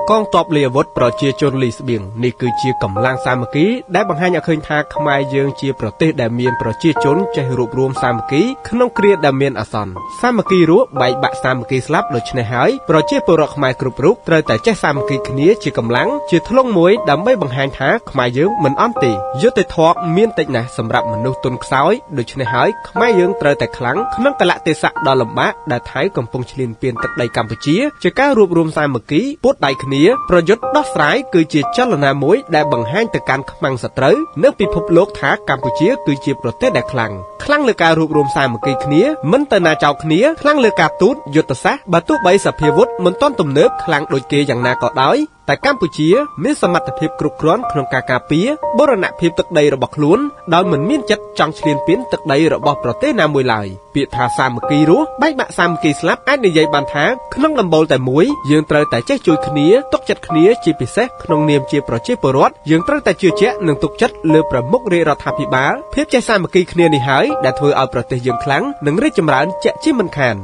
កងទ័ពលាវុធប្រជាជនលីស្បៀងនេះគឺជាកម្លាំងសាមគ្គីដែលបង្ហាញឲ្យឃើញថាខ្មែរយើងជាប្រទេសដែលមានប្រជាជនចេះរួបរวมសាមគ្គីក្នុងគ្រាដែលមានអាសន្នសាមគ្គីរស់បែកបាក់សាមគ្គីស្លាប់ដូច្នេះហើយប្រជាពលរដ្ឋខ្មែរគ្រប់រូបត្រូវតែចេះសាមគ្គីគ្នាជាកម្លាំងជាធ្លុងមួយដើម្បីបង្ហាញថាខ្មែរយើងមិនអន់ទេយុត្តិធម៌មានតិចណាស់សម្រាប់មនុស្សទុនខ្សោយដូច្នេះហើយខ្មែរយើងត្រូវតែខ្លាំងក្នុងកលៈទេសៈដ៏លំបាកដែលថៃកំពុងឈ្លានពានទឹកដីកម្ពុជាជាការរួបរวมសាមគ្គីពួតដៃគ្នាប្រយុទ្ធដោះស្រាយគឺជាចលនាមួយដែលបង្ហាញទៅកាន់ខ្មាំងសត្រូវនៅពិភពលោកថាកម្ពុជាគឺជាប្រទេសដែលខ្លាំងលើការរួបរวมសាមគ្គីគ្នាមិនទៅណាចោលគ្នាខ្លាំងលើការទូតយុទ្ធសាស្ត្របើទោះបីសភាវុធមិនទាន់ទំនើបខ្លាំងដូចគេយ៉ាងណាក៏ដោយតែកម្ពុជាមានសមត្ថភាពគ្រប់គ្រាន់ក្នុងការការពារបូរណភាពទឹកដីរបស់ខ្លួនដោយមិនមានចិត្តចង់ឈ្លានពានទឹកដីរបស់ប្រទេសណាមួយឡើយពាក្យថាសាមគ្គីរស់បែកបាក់សាមគ្គីស្លាប់អាចនិយាយបានថាក្នុងដំបូលតែមួយយើងត្រូវតែចេះជួយគ្នាទុកចិត្តគ្នាជាពិសេសក្នុងនាមជាប្រជាពលរដ្ឋយើងត្រូវតែជឿជាក់និងទុកចិត្តលើប្រមុខរាជរដ្ឋាភិបាលភាពចេះសាមគ្គីគ្នានេះហើយដែលធ្វើឲ្យប្រទេសយើងខ្លាំងនិងរីកចម្រើនជាក់ជាមិនខាន